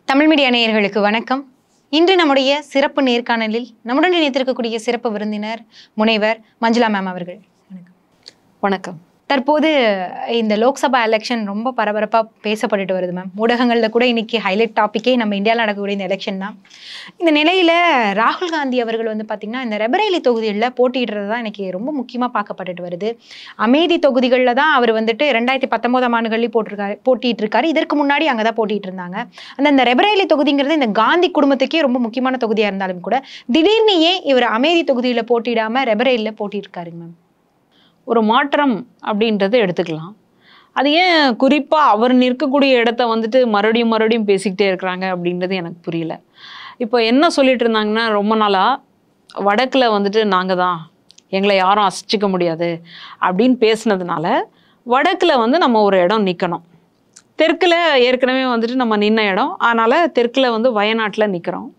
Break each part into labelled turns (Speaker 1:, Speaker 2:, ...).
Speaker 1: Tamil media நேயர்களுக்கு வணக்கம். இன்று நம்முடைய சிறப்பு நேர்காணலில் நம்முடன் இணைத்திருக்கக்கூடிய சிறப்பு விருந்தினர் முனைவர் மஞ்சுளா மேம் அவர்கள்.
Speaker 2: வணக்கம்.
Speaker 1: தற்போது இந்த லோக்சபா எலெக்ஷன் ரொம்ப பரபரப்பாக பேசப்பட்டுட்டு வருது மேம். ஊடகங்களில் கூட இன்னைக்கு ஹைலைட் டாப்பிக்கே நம்ம இந்தியாவில் நடக்கக்கூடிய இந்த எலெக்ஷன் தான். இந்த நிலையில் ராகுல் காந்தி அவர்கள் பார்த்திங்கன்னா இந்த ரெபரேலி தொகுதிகளில் போட்டியிடுறது தான் இன்னைக்கு ரொம்ப முக்கியமாக பார்க்கப்பட்டுட்டு வருது. அமேதி தொகுதிகளில் தான் அவர் 2019 ஆண்டுகளில் போட்டிட்டு இருக்காரு. இதற்கு முன்னாடி அங்கே தான் போட்டிட்டு இருந்தாங்க. அந்த ரெபரேலி தொகுதிங்கிறது இந்த காந்தி குடும்பத்துக்கே ரொம்ப முக்கியமான தொகுதியாக இருந்தாலும் கூட திடீர்னு ஏன் இவர் அமேதி தொகுதியில் போட்டியிடாமல் ரெபரேலியில் போட்டியிருக்காருங்க மேம்?
Speaker 2: ஒரு மாற்றம் அப்படின்றத எடுத்துக்கலாம். அது ஏன் குறிப்பாக அவர் நிற்கக்கூடிய இடத்த மறுபடியும் பேசிக்கிட்டே இருக்கிறாங்க அப்படின்றது எனக்கு புரியல. இப்போ என்ன சொல்லிட்டு இருந்தாங்கன்னா, ரொம்ப நாளாக வடக்கில் நாங்கள் தான், எங்களை யாரும் அசைச்சிக்க முடியாது அப்படின்னு பேசுனதுனால வடக்கில் நம்ம ஒரு இடம் நிற்கணும். தெற்கில் ஏற்கனவே நம்ம நின்ன இடம், அதனால் தெற்கில் வயநாட்டில் நிற்கிறோம்.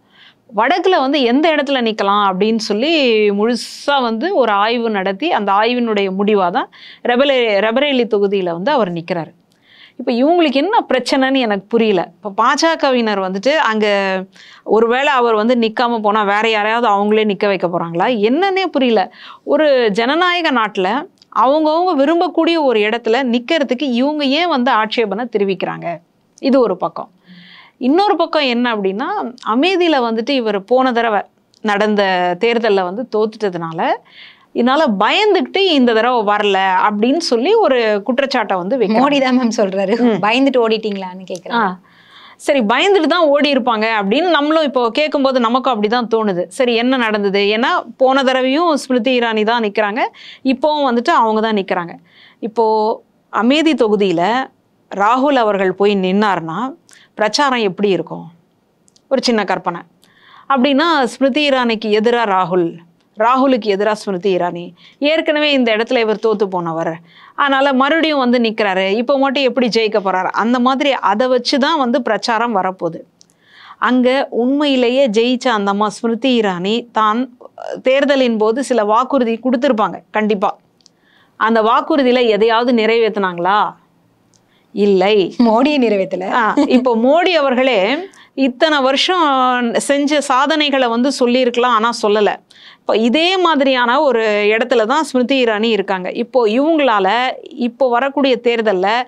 Speaker 2: வடக்கில் எந்த இடத்துல நிற்கலாம் அப்படின்னு சொல்லி முழுசாக ஒரு ஆய்வு நடத்தி அந்த ஆய்வினுடைய முடிவாக தான் ரெபரேலி தொகுதியில் அவர் நிற்கிறாரு. இப்போ இவங்களுக்கு என்ன பிரச்சனைன்னு எனக்கு புரியல. இப்போ பாஜகவினர் அங்கே ஒருவேளை அவர் நிற்காம போனால் வேற யாரையாவது அவங்களே நிற்க வைக்க போகிறாங்களா என்னன்னே புரியல. ஒரு ஜனநாயக நாட்டில் அவங்கவுங்க விரும்பக்கூடிய ஒரு இடத்துல நிற்கிறதுக்கு இவங்க ஏன் ஆட்சேபனை தெரிவிக்கிறாங்க? இது ஒரு பக்கம். இன்னொரு பக்கம் என்ன அப்படின்னா, அமேதியில் இவர் போன தடவை நடந்த தேர்தலில் தோத்துட்டதுனால இதனால பயந்துக்கிட்டு இந்த தடவை வரல அப்படின்னு சொல்லி ஒரு குற்றச்சாட்டை
Speaker 1: மோடி தான் மேம் சொல்றாரு. பயந்துட்டு ஓடிட்டீங்களான்னு கேட்குறாங்க.
Speaker 2: சரி, பயந்துட்டு தான் ஓடி இருப்பாங்க அப்படின்னு நம்மளும் இப்போ கேட்கும்போது நமக்கும் அப்படிதான் தோணுது. சரி, என்ன நடந்தது? ஏன்னா போன தடவையும் ஸ்மிருதி இரானி தான் நிற்கிறாங்க, இப்போவும் அவங்க தான் நிற்கிறாங்க. இப்போது அமேதி தொகுதியில் ராகுல் அவர்கள் போய் நின்னார்னா பிரச்சாரம் எப்படி இருக்கும்? ஒரு சின்ன கற்பனை. அப்படின்னா ஸ்மிருதி இரானிக்கு எதிராக ராகுலுக்கு எதிராக ஸ்மிருதி இரானி. ஏற்கனவே இந்த இடத்துல இவர் தோற்று போனவர், அதனால் மறுபடியும் நிற்கிறாரு, இப்போ மட்டும் எப்படி ஜெயிக்க போகிறாரு? அந்த மாதிரி அதை வச்சு தான் பிரச்சாரம் வரப்போகுது. அங்கே உண்மையிலேயே ஜெயிச்ச அந்த அம்மா ஸ்மிருதி இரானி தான் தேர்தலின் போது சில வாக்குறுதி கொடுத்துருப்பாங்க கண்டிப்பாக. அந்த வாக்குறுதியில் எதையாவது நிறைவேற்றினாங்களா? இல்லை,
Speaker 1: மோடியை நிறைவேற்றல.
Speaker 2: இப்போ மோடி அவர்களே இத்தனை வருஷம் செஞ்ச சாதனைகளை சொல்லியிருக்கலாம், ஆனால் சொல்லலை. இப்போ இதே மாதிரியான ஒரு இடத்துல தான் ஸ்மிருதி இரானி இருக்காங்க. இப்போ இவங்களால இப்போ வரக்கூடிய தேர்தலில்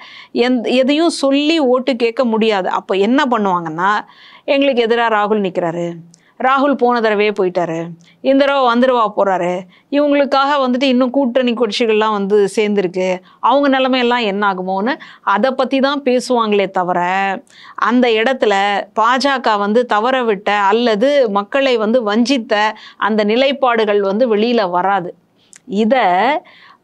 Speaker 2: எதையும் சொல்லி ஓட்டு கேட்க முடியாது. அப்போ என்ன பண்ணுவாங்கன்னா, எங்களுக்கு எதிராக ராகுல் நிற்கிறாரு, ராகுல் போன தடவையே போயிட்டாரு, இந்த தடவை வந்துருவா போகிறாரு, இவங்களுக்காக இன்னும் கூட்டணி கட்சிகள்லாம் சேர்ந்துருக்கு, அவங்க நிலைமையெல்லாம் என்ன ஆகுமோன்னு அதை பற்றி தான் பேசுவாங்களே தவிர அந்த இடத்துல பாஜக தவற விட்ட அல்லது மக்களை வஞ்சித்த அந்த நிலைப்பாடுகள் வெளியில் வராது. இதை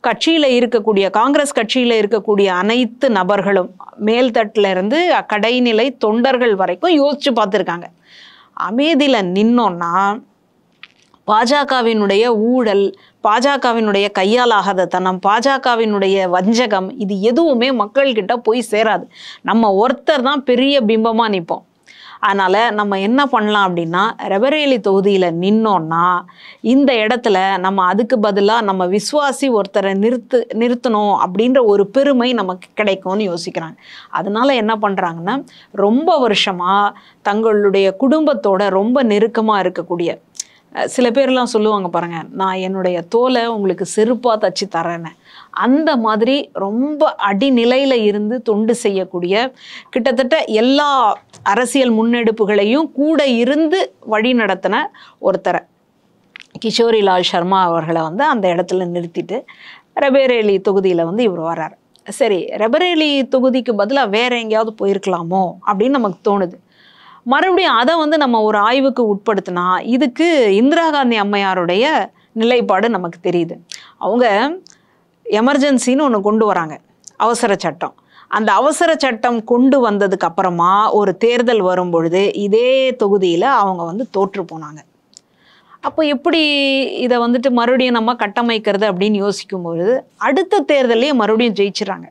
Speaker 2: கட்சியில் இருக்கக்கூடிய காங்கிரஸ் கட்சியில் இருக்கக்கூடிய அனைத்து நபர்களும் மேல்தட்டில் இருந்து கடைநிலை தொண்டர்கள் வரைக்கும் யோசிச்சு பார்த்துருக்காங்க. அமேதியில் நின்னோன்னா பாஜகவினுடைய ஊழல், பாஜகவினுடைய கையாலாகாத தனம், பாஜகவினுடைய வஞ்சகம், இது எதுவுமே மக்கள்கிட்ட போய் சேராது. நம்ம ஒருத்தர் தான் பெரிய பிம்பமாக நிற்போம். அதனால் நம்ம என்ன பண்ணலாம் அப்படின்னா, ரெபரேலி தொகுதியில் நின்னோன்னா இந்த இடத்துல நம்ம அதுக்கு பதிலாக நம்ம விசுவாசி ஒருத்தரை நிறுத்தணும் அப்படின்ற ஒரு பெருமை நமக்கு கிடைக்கும்னு யோசிக்கிறாங்க. அதனால என்ன பண்ணுறாங்கன்னா, ரொம்ப வருஷமாக தங்களுடைய குடும்பத்தோட ரொம்ப நெருக்கமாக இருக்கக்கூடிய சில பேர்லாம் சொல்லுவாங்க பாருங்க, நான் என்னுடைய தோலை உங்களுக்கு செருப்பாக தச்சு தரேன்னு. அந்த மாதிரி ரொம்ப அடிநிலையில் இருந்து தொண்டு செய்யக்கூடிய, கிட்டத்தட்ட எல்லா அரசியல் முன்னெடுப்புகளையும் கூட இருந்து வழி நடத்தின ஒருத்தரை கிஷோரிலால் சர்மா அவர்களை அந்த இடத்துல நிறுத்திட்டு ரெபரேலி தொகுதியில் இவர் வர்றார். சரி, ரெபரேலி தொகுதிக்கு பதிலாக வேற எங்கேயாவது போயிருக்கலாமோ அப்படின்னு நமக்கு தோணுது. மறுபடியும் அதை நம்ம ஒரு ஆய்வுக்கு உட்படுத்தினா இதுக்கு இந்திரா காந்தி அம்மையாருடைய நிலைப்பாடு நமக்கு தெரியுது. அவங்க எமர்ஜென்சின்னு ஒன்று கொண்டு வராங்க, அவசர சட்டம். அந்த அவசர சட்டம் கொண்டு வந்ததுக்கு அப்புறமா ஒரு தேர்தல் வரும் பொழுது இதே தொகுதியில் அவங்க தோற்று போனாங்க. அப்போ எப்படி இதை மறுபடியும் நம்ம கட்டமைக்கிறது அப்படின்னு யோசிக்கும்பொழுது அடுத்த தேர்தலையே மறுபடியும் ஜெயிச்சிடறாங்க.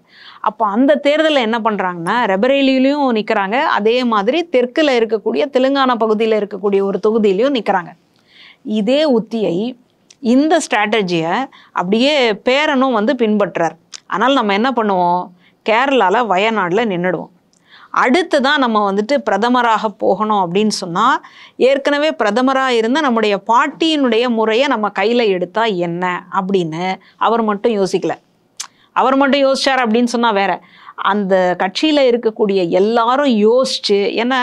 Speaker 2: அப்போ அந்த தேர்தலில் என்ன பண்ணுறாங்கன்னா, ரெபரேலியிலையும் நிற்கிறாங்க, அதே மாதிரி தெற்கில் இருக்கக்கூடிய தெலுங்கானா பகுதியில் இருக்கக்கூடிய ஒரு தொகுதியிலையும் நிற்கிறாங்க. இதே உத்தியை, இந்த ஸ்ட்ராட்டஜியை அப்படியே பேரனும் பின்பற்றுறார். ஆனால் நம்ம என்ன பண்ணுவோம், கேரளாவில் வயநாடில் நின்றுடுவோம். அடுத்துதான் நம்ம வந்துட்டு பிரதமராக போகணும் அப்படின்னு சொன்னால், ஏற்கனவே பிரதமராக இருந்த நம்முடைய பாட்டியினுடைய முறையை நம்ம கையில் எடுத்தா என்ன அப்படின்னு அவர் மட்டும் யோசிக்கல. அவர் மட்டும் யோசிச்சார் அப்படின்னு சொன்னால் வேற, அந்த கட்சியில் இருக்கக்கூடிய எல்லாரும் யோசிச்சு, ஏன்னா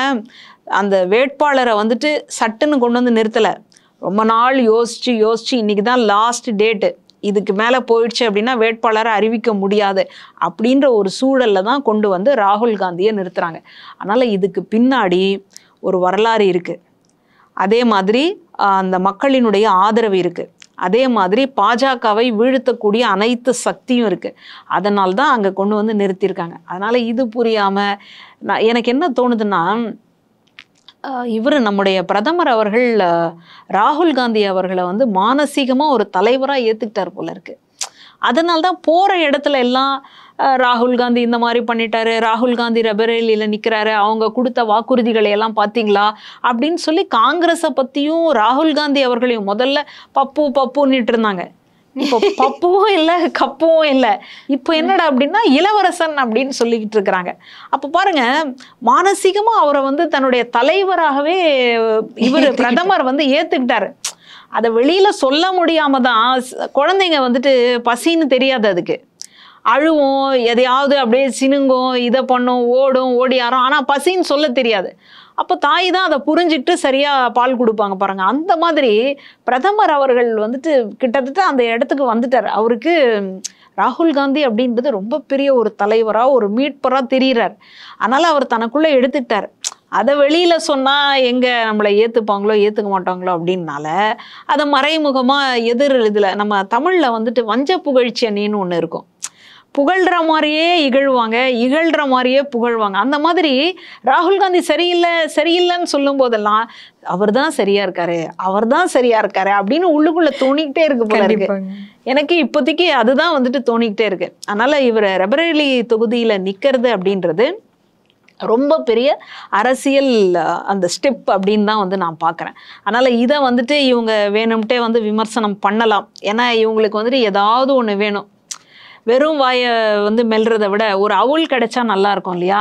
Speaker 2: அந்த வேட்பாளரை வந்துட்டு சட்டுன்னு கொண்டு வந்து நிறுத்தலை. ரொம்ப நாள் யோசிச்சு இன்னைக்கு தான் லாஸ்ட் டேட்டு, இதுக்கு மேலே போயிடுச்சு அப்படின்னா வேட்பாளரை அறிவிக்க முடியாது அப்படின்ற ஒரு சூழலில் தான் கொண்டு வந்து ராகுல் காந்தியை நிறுத்துகிறாங்க. அதனால் இதுக்கு பின்னாடி ஒரு வரலாறு இருக்குது. அதே மாதிரி அந்த மக்களினுடைய ஆதரவு இருக்குது. அதே மாதிரி பாஜகவை வீழ்த்தக்கூடிய அனைத்து சக்தியும் இருக்குது. அதனால தான் அங்கே கொண்டு வந்து நிறுத்தியிருக்காங்க. அதனால் இது புரியாமல் எனக்கு என்ன தோணுதுன்னா, இவர் நம்முடைய பிரதமர் அவர்கள் ராகுல் காந்தி அவர்களை வந்து மானசீகமாக ஒரு தலைவராக ஏற்றுக்கிட்டார் போல இருக்கு. அதனால்தான் போகிற இடத்துல எல்லாம் ராகுல் காந்தி இந்த மாதிரி பண்ணிட்டாரு, ராகுல் காந்தி ரெபரேலியில் நிற்கிறாரு, அவங்க கொடுத்த வாக்குறுதிகளை எல்லாம் பார்த்தீங்களா அப்படின்னு சொல்லி காங்கிரஸை பற்றியும் ராகுல் காந்தி அவர்களையும் முதல்ல பப்புன்னுட்டு இருந்தாங்க. இப்போ பப்புவும் இல்லை, கப்புவும் இல்லை. இப்போ என்னடா அப்படின்னா இளவரசன் அப்படின்னு சொல்லிக்கிட்டு இருக்கிறாங்க. அப்போ பாருங்க, மானசீகமா அவரை வந்து தன்னுடைய தலைவராகவே இவர் பிரதமர் வந்து ஏத்துக்கிட்டாரு. அதை வெளியில சொல்ல முடியாம தான் குழந்தைங்க வந்துட்டு பசின்னு தெரியாது, அதுக்கு அழுவும், எதையாவது அப்படியே சினுங்கும், இதை பண்ணும், ஓடியாரும், ஆனால் பசின்னு சொல்ல தெரியாது. அப்போ தாய் தான் அதை புரிஞ்சுக்கிட்டு சரியாக பால் கொடுப்பாங்க பாருங்க. அந்த மாதிரி பிரதமர் அவர்கள் வந்துட்டு கிட்டத்தட்ட அந்த இடத்துக்கு வந்துட்டார். அவருக்கு ராகுல் காந்தி அப்படின்றது ரொம்ப பெரிய ஒரு தலைவராக, ஒரு மீட்பராக தெரிகிறார். அதனால் அவர் தனக்குள்ளே எடுத்துக்கிட்டார். அதை வெளியில் சொன்னால் எங்கே நம்மளை ஏற்றுப்பாங்களோ ஏற்றுக்க மாட்டாங்களோ அப்படின்னால அதை மறைமுகமாக இதில் நம்ம தமிழில் வந்துட்டு வஞ்ச புகழ்ச்சி அணின்னு ஒன்று இருக்கும். புகழ்கிற மாதிரியே இகழ்வாங்க, இகழ்கிற மாதிரியே புகழ்வாங்க. அந்த மாதிரி ராகுல் காந்தி சரியில்லைன்னு சொல்லும் போதெல்லாம் அவர் தான் சரியா இருக்காரு அப்படின்னு உள்ளுக்குள்ள தோணிக்கிட்டே இருக்கு போல இருக்கு. எனக்கு இப்போதைக்கு அதுதான் வந்துட்டு தோணிக்கிட்டே இருக்கு. அதனால இவர் ரெபரேலி தொகுதியில நிக்கிறது அப்படின்றது ரொம்ப பெரிய அரசியல் அந்த ஸ்டெப் அப்படின்னு தான் வந்து நான் பார்க்குறேன். அதனால் இதை வந்துட்டு இவங்க வேணும்ட்டே வந்து விமர்சனம் பண்ணலாம். ஏன்னா இவங்களுக்கு வந்துட்டு ஏதாவது ஒன்று வேணும். வெறும் வாயை வந்து மெல்றதை விட ஒரு அவுள் கிடைச்சா நல்லா இருக்கும் இல்லையா?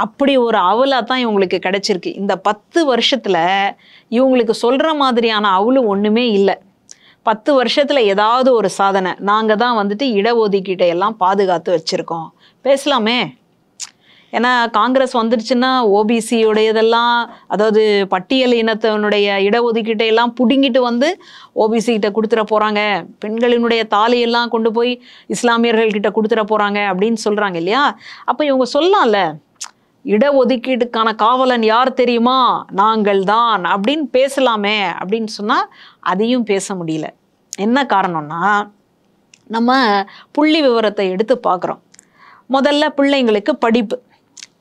Speaker 2: அப்படி ஒரு அவுளாக தான் இவங்களுக்கு கிடைச்சிருக்கு. இந்த 10 வருஷத்தில் இவங்களுக்கு சொல்கிற மாதிரியான அவுள் ஒன்றுமே இல்லை. 10 வருஷத்தில் ஏதாவது ஒரு சாதனை, நாங்கள் தான் வந்துட்டு இடஒதுக்கீட்டை எல்லாம் பாதுகாத்து வச்சுருக்கோம், பேசலாமே. ஏன்னா காங்கிரஸ் வந்துடுச்சுன்னா ஓபிசியுடையதெல்லாம், அதாவது பட்டியல் இனத்தினுடைய இடஒதுக்கீட்டை எல்லாம் பிடுங்கிட்டு வந்து ஓபிசி கிட்ட கொடுத்துட போகிறாங்க, பெண்களினுடைய தாலியெல்லாம் கொண்டு போய் இஸ்லாமியர்கள்கிட்ட கொடுத்துட போகிறாங்க அப்படின்னு சொல்கிறாங்க இல்லையா? அப்போ இவங்க சொல்லலாம்ல, இடஒதுக்கீட்டுக்கான காவலன் யார் தெரியுமா, நாங்கள் தான் அப்படின்னு பேசலாமே அப்படின்னு சொன்னால் அதையும் பேச முடியல. என்ன காரணம்னா, நம்ம புள்ளி விவரத்தை எடுத்து பார்க்குறோம். முதல்ல பிள்ளைங்களுக்கு படிப்பு,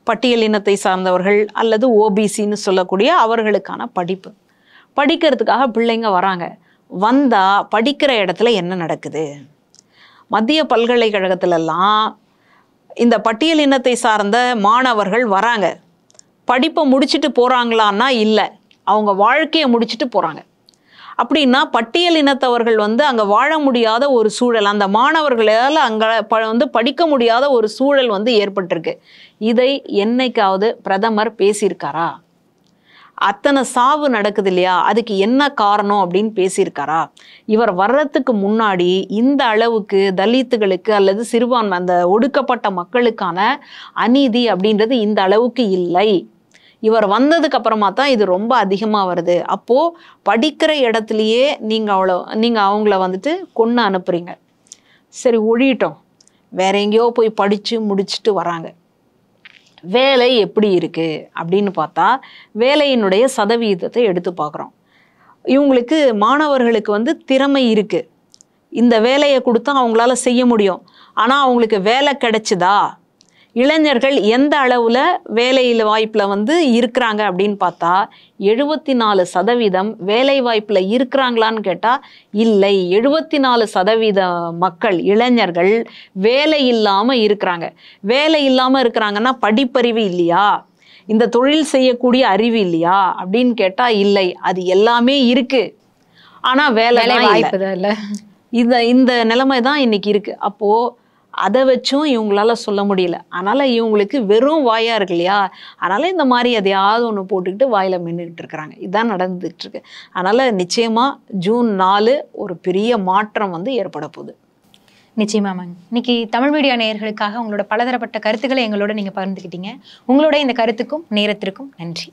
Speaker 2: பட்டியல் இனத்தை சார்ந்தவர்கள் அல்லது ஓபிசின்னு சொல்லக்கூடிய அவர்களுக்கான படிக்கிறதுக்காக பிள்ளைங்க வராங்க. வந்தால் படிக்கிற இடத்துல என்ன நடக்குது? மத்திய பல்கலைக்கழகத்திலெல்லாம் இந்த பட்டியல் இனத்தை சார்ந்த மாணவர்கள் வராங்க. படிப்பை முடிச்சுட்டு போகிறாங்களான்னா இல்லை, அவங்க வாழ்க்கையை முடிச்சுட்டு போகிறாங்க. அப்படின்னா பட்டியல் இனத்தவர்கள் வந்து அங்கே வாழ முடியாத ஒரு சூழல், அந்த மாணவர்களால் அங்கே வந்து படிக்க முடியாத ஒரு சூழல் வந்து ஏற்பட்டிருக்கு. இதை என்னைக்காவது பிரதமர் பேசியிருக்காரா? அத்தனை சாவு நடக்குது இல்லையா, அதுக்கு என்ன காரணம் அப்படின்னு பேசியிருக்காரா? இவர் வர்றதுக்கு முன்னாடி இந்த அளவுக்கு தலித்துகளுக்கு அல்லது சிறுபான்மை அந்த ஒடுக்கப்பட்ட மக்களுக்கான அநீதி அப்படின்றது இந்த அளவுக்கு இல்லை. இவர் வந்ததுக்கு அப்புறமா தான் இது ரொம்ப அதிகமாக வருது. அப்போது படிக்கிற இடத்துலையே நீங்கள் அவங்கள வந்துட்டு கொன்று அனுப்புறீங்க. சரி ஒழியிட்டோம், வேற எங்கேயோ போய் படித்து முடிச்சுட்டு வராங்க. வேலை எப்படி இருக்குது அப்படின்னு பார்த்தா வேலையினுடைய சதவீதத்தை எடுத்து பார்க்குறோம். இவங்களுக்கு மாணவர்களுக்கு வந்து திறமை இருக்குது, இந்த வேலையை கொடுத்தா அவங்களால செய்ய முடியும். ஆனால் அவங்களுக்கு வேலை கிடைச்சிதா? இளைஞர்கள் எந்த அளவில் வேலையில் வாய்ப்பில் வந்து இருக்கிறாங்க அப்படின்னு பார்த்தா 74% வேலை வாய்ப்பில் இருக்கிறாங்களான்னு கேட்டால் இல்லை. 74% மக்கள் இளைஞர்கள் வேலை இல்லாமல் இருக்கிறாங்க. வேலை இல்லாமல் இருக்கிறாங்கன்னா படிப்பறிவு இல்லையா, இந்த தொழில் செய்யக்கூடிய அறிவு இல்லையா அப்படின்னு கேட்டால் இல்லை, அது எல்லாமே இருக்கு, ஆனால் வேலை வாய்ப்பு இல்லை. இந்த நிலைமை தான் இன்னைக்கு இருக்கு. அப்போது அதை வச்சும் இவங்களால சொல்ல முடியல. அதனால் இவங்களுக்கு வெறும் வாயாக இருக்கு இல்லையா, அதனால் இந்த மாதிரி எதையாவது ஒன்று போட்டுக்கிட்டு வாயில் மென்னுக்கிட்டு இருக்கிறாங்க. இதுதான் நடந்துகிட்ருக்கு. அதனால் நிச்சயமாக ஜூன் 4 ஒரு பெரிய மாற்றம் வந்து ஏற்பட போகுது.
Speaker 1: நிச்சயமா மேம். இன்னைக்கு தமிழ் மீடியா நேயர்களுக்காக உங்களோட பலதரப்பட்ட கருத்துக்களை எங்களோட நீங்கள் பகிர்ந்துக்கிட்டீங்க. உங்களோட இந்த கருத்துக்கும் நேரத்திற்கும் நன்றி.